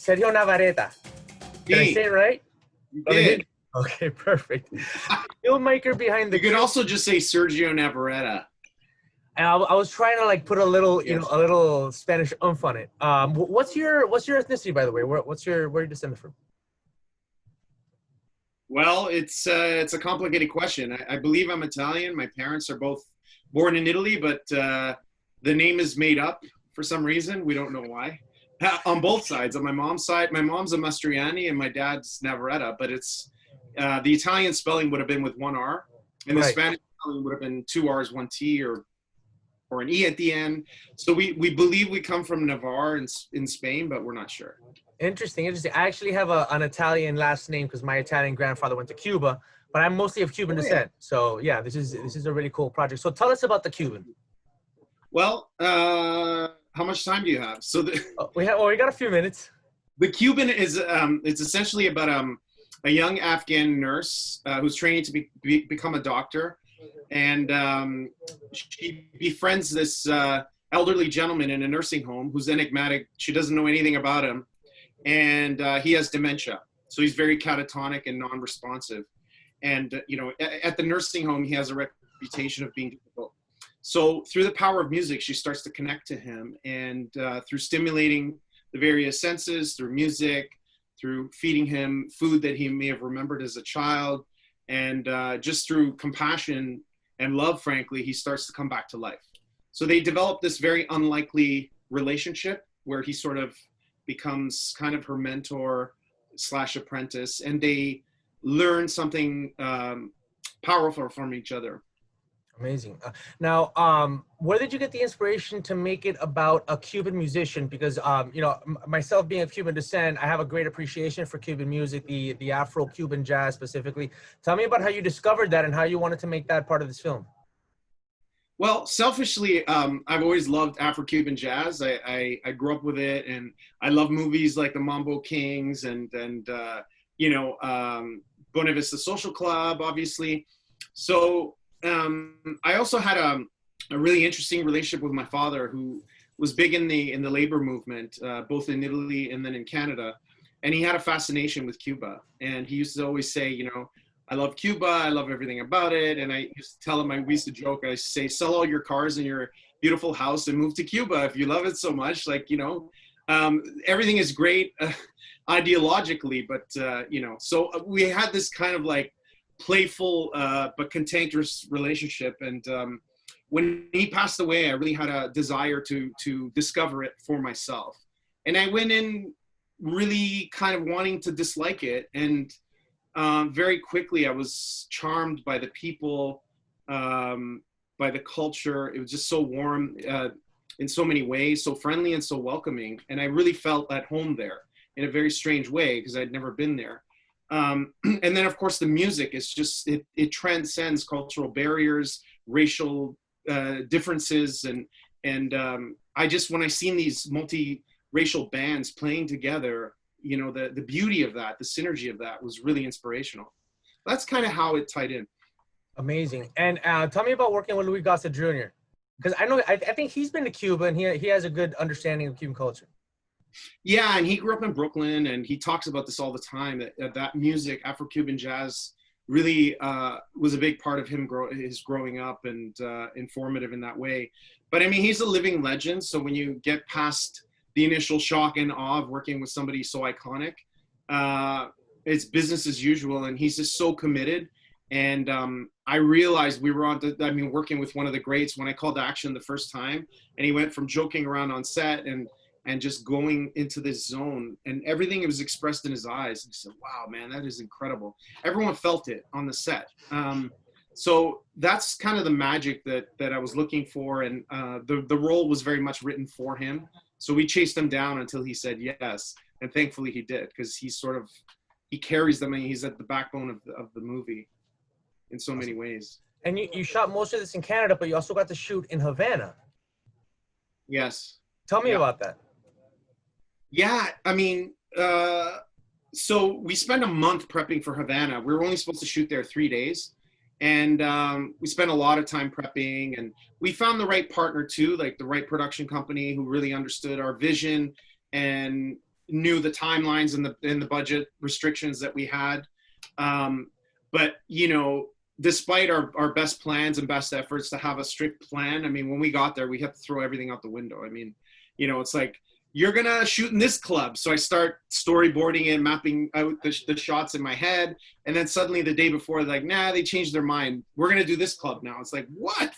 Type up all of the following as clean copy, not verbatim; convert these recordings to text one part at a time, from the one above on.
Sergio Navarrete. Did I say it right? You did. Okay, perfect. Filmmaker behind the. You could also just say Sergio Navarrete. And I was trying to like put a little, a little Spanish oomph on it. What's your ethnicity, by the way? Where are you descended from? Well, it's a complicated question. I believe I'm Italian. My parents are both born in Italy, but the name is made up for some reason. We don't know why. On both sides. On my mom's side, my mom's a Mastriani and my dad's Navarrete, but it's the Italian spelling would have been with one R, and the Spanish spelling would have been two R's, one T, or an E at the end. So we believe we come from Navarre in Spain, but we're not sure. Interesting. I actually have an Italian last name because my Italian grandfather went to Cuba, but I'm mostly of Cuban descent. So yeah, this is a really cool project. So tell us about the Cuban. Well, how much time do you have? So we got a few minutes. The Cuban is it's essentially about a young Afghan nurse who's training to become a doctor. And she befriends this elderly gentleman in a nursing home who's enigmatic. She doesn't know anything about him. And he has dementia. So he's very catatonic and non-responsive. And, at the nursing home, he has a reputation of being difficult. So through the power of music, she starts to connect to him. And through stimulating the various senses, through music, through feeding him food that he may have remembered as a child, and just through compassion and love, frankly, he starts to come back to life. So they develop this very unlikely relationship where he sort of becomes kind of her mentor / apprentice, and they learn something powerful from each other. Amazing. Now, where did you get the inspiration to make it about a Cuban musician? Because, myself being of Cuban descent, I have a great appreciation for Cuban music, the Afro-Cuban jazz specifically. Tell me about how you discovered that and how you wanted to make that part of this film. Well, selfishly, I've always loved Afro-Cuban jazz. I grew up with it, and I love movies like the Mambo Kings and Buena Vista Social Club, obviously. So I also had a really interesting relationship with my father, who was big in the labor movement, both in Italy and then in Canada. And he had a fascination with Cuba. And he used to always say, I love Cuba. I love everything about it. And I used to tell him, we used to joke, I used to say, sell all your cars and your beautiful house and move to Cuba if you love it so much. Everything is great ideologically, but, so we had this kind of like playful but cantankerous relationship. And when he passed away, I really had a desire to discover it for myself. And I went in really kind of wanting to dislike it. And very quickly, I was charmed by the people, by the culture. It was just so warm in so many ways, so friendly and so welcoming. And I really felt at home there in a very strange way because I'd never been there. And then, of course, the music is just, it transcends cultural barriers, racial differences. And I just, when I seen these multi-racial bands playing together, the beauty of that, the synergy of that was really inspirational. That's kind of how it tied in. Amazing. And tell me about working with Louis Gossett Jr. Because I think he's been to Cuba and he has a good understanding of Cuban culture. Yeah, and he grew up in Brooklyn, and he talks about this all the time, that music, Afro-Cuban jazz, really was a big part of his growing up and informative in that way. But I mean, he's a living legend, so when you get past the initial shock and awe of working with somebody so iconic, it's business as usual, and he's just so committed. And I realized we were working with one of the greats when I called to action the first time, and he went from joking around on set and just going into this zone, and everything was expressed in his eyes. He said, wow, man, that is incredible. Everyone felt it on the set. So that's kind of the magic that I was looking for. And the role was very much written for him. So we chased him down until he said yes. And thankfully he did, because he carries them, and he's at the backbone of the movie in so many ways. And you shot most of this in Canada, but you also got to shoot in Havana. Yes. Tell me about that. Yeah, I mean, so we spent a month prepping for Havana. We were only supposed to shoot there 3 days. And we spent a lot of time prepping, and we found the right partner too, like the right production company who really understood our vision and knew the timelines and the budget restrictions that we had. But, you know, despite our best plans and best efforts to have a strict plan, I mean, when we got there, we had to throw everything out the window. I mean, you know, it's like, you're going to shoot in this club. So I start storyboarding and mapping out the shots in my head. And then suddenly the day before, like, nah, they changed their mind. We're going to do this club now. It's like, what?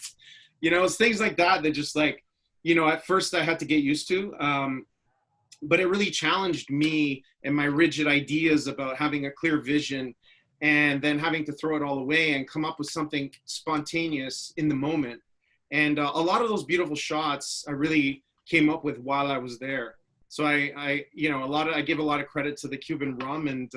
You know, it's things like that just like, you know, at first I had to get used to. But it really challenged me and my rigid ideas about having a clear vision and then having to throw it all away and come up with something spontaneous in the moment. And a lot of those beautiful shots I really came up with while I was there. So I you know, I give a lot of credit to the Cuban rum and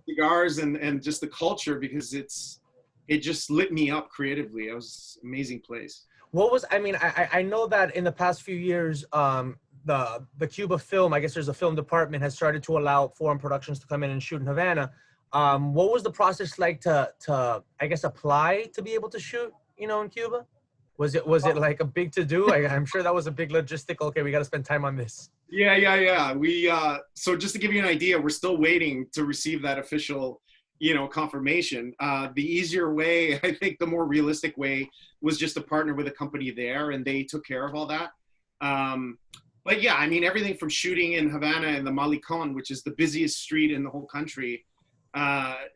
cigars and just the culture, because it just lit me up creatively. It was an amazing place. I know that in the past few years, the Cuba film, I guess there's a film department, has started to allow foreign productions to come in and shoot in Havana. What was the process like to I guess apply to be able to shoot, you know, in Cuba? Was it like a big to do? I'm sure that was a big logistical. Okay, we got to spend time on this. Yeah. We so just to give you an idea, we're still waiting to receive that official, you know, confirmation. The easier way, I think the more realistic way, was just to partner with a company there, and they took care of all that. But yeah, I mean, everything from shooting in Havana and the Malecon, which is the busiest street in the whole country,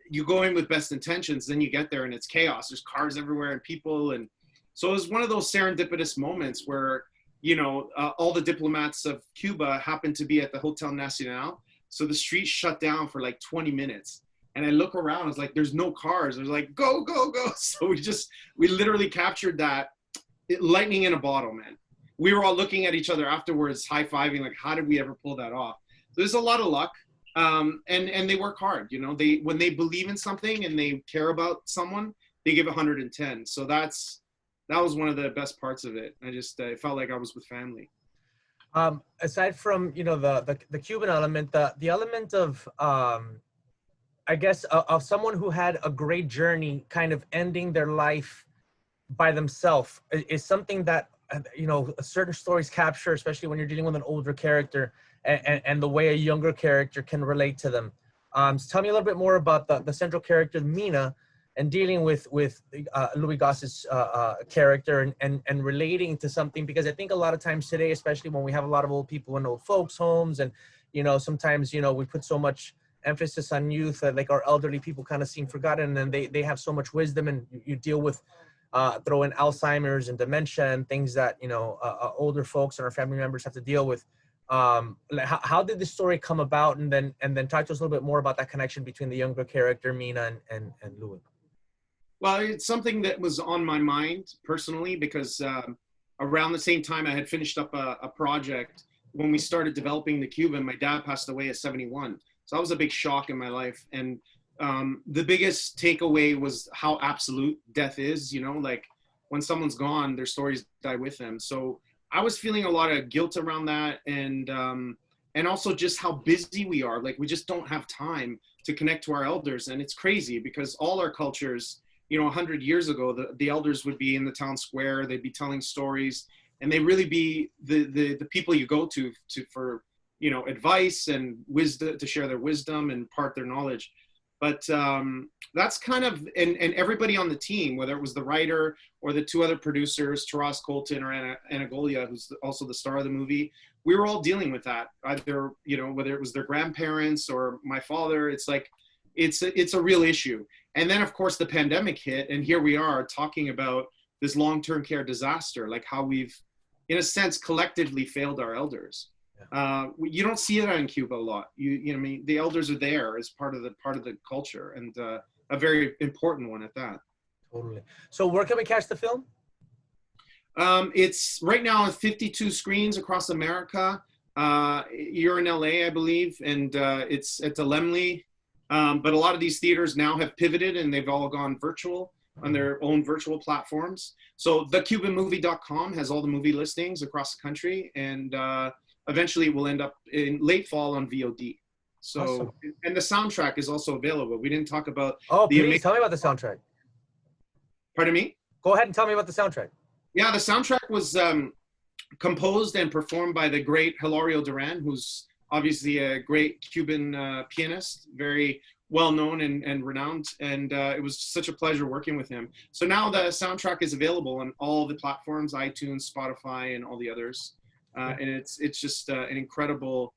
you go in with best intentions, then you get there and it's chaos. There's cars everywhere and people. And so it was one of those serendipitous moments where, you know, all the diplomats of Cuba happened to be at the Hotel Nacional. So the street shut down for like 20 minutes. And I look around, it's like, there's no cars. There's like, go, go, go. So we literally captured that lightning in a bottle, man. We were all looking at each other afterwards, high-fiving, like, how did we ever pull that off? There's a lot of luck. And they work hard, you know, when they believe in something and they care about someone, they give 110. So that was one of the best parts of it. I felt like I was with family. Aside from, you know, the Cuban element, the element of, I guess, of someone who had a great journey kind of ending their life by themselves is something that, you know, certain stories capture, especially when you're dealing with an older character and the way a younger character can relate to them. So tell me a little bit more about the central character, Mina, and dealing with Louis Gossett's character and relating to something, because I think a lot of times today, especially when we have a lot of old people in old folks' homes, and, you know, sometimes, you know, we put so much emphasis on youth that, like, our elderly people kind of seem forgotten, and they have so much wisdom, and you deal with throw in Alzheimer's and dementia and things that, you know, older folks and our family members have to deal with. How did this story come about? And then talk to us a little bit more about that connection between the younger character, Mina, and Louis. Well, it's something that was on my mind personally, because around the same time I had finished up a project. When we started developing the Cuban, my dad passed away at 71. So that was a big shock in my life. And the biggest takeaway was how absolute death is, you know, like when someone's gone, their stories die with them. So I was feeling a lot of guilt around that. And also just how busy we are. Like, we just don't have time to connect to our elders. And it's crazy because all our cultures, you know, 100 years ago, the elders would be in the town square, they'd be telling stories, and they really be the people you go to for, you know, advice and wisdom, to share their wisdom and impart their knowledge. But that's kind of, and everybody on the team, whether it was the writer or the two other producers, Taras Colton or Anna Golia, who's also the star of the movie, we were all dealing with that. Either, you know, whether it was their grandparents or my father, it's like, it's a real issue. And then, of course, the pandemic hit, and here we are talking about this long-term care disaster, like how we've, in a sense, collectively failed our elders. You don't see it in Cuba a lot. You know, I mean, the elders are there as part of the culture, and a very important one at that. Totally. So where can we catch the film? It's right now on 52 screens across America. You're in LA, I believe, and it's at the Lemley. But a lot of these theaters now have pivoted and they've all gone virtual on their own virtual platforms. So thecubanmovie.com has all the movie listings across the country, and eventually it will end up in late fall on VOD. So, awesome. And the soundtrack is also available. We didn't talk about. Oh, please tell me about the soundtrack. Pardon me? Go ahead and tell me about the soundtrack. Yeah, the soundtrack was composed and performed by the great Hilario Duran, who's obviously a great Cuban pianist, very well known and renowned, and it was such a pleasure working with him. So now the soundtrack is available on all the platforms, iTunes, Spotify, and all the others, and it's just an incredible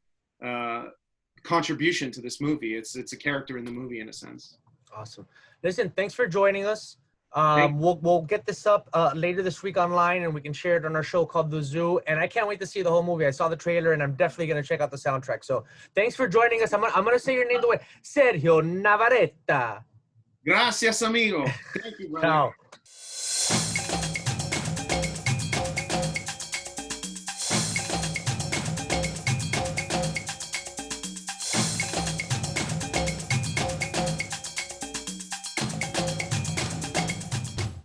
contribution to this movie. It's a character in the movie in a sense. Awesome. Listen, thanks for joining us. We'll get this up later this week online, and we can share it on our show called The Zoo. And I can't wait to see the whole movie. I saw the trailer, and I'm definitely going to check out the soundtrack. So thanks for joining us. I'm gonna say your name the way Sergio Navarrete. Gracias, amigo. Thank you, brother. Ciao.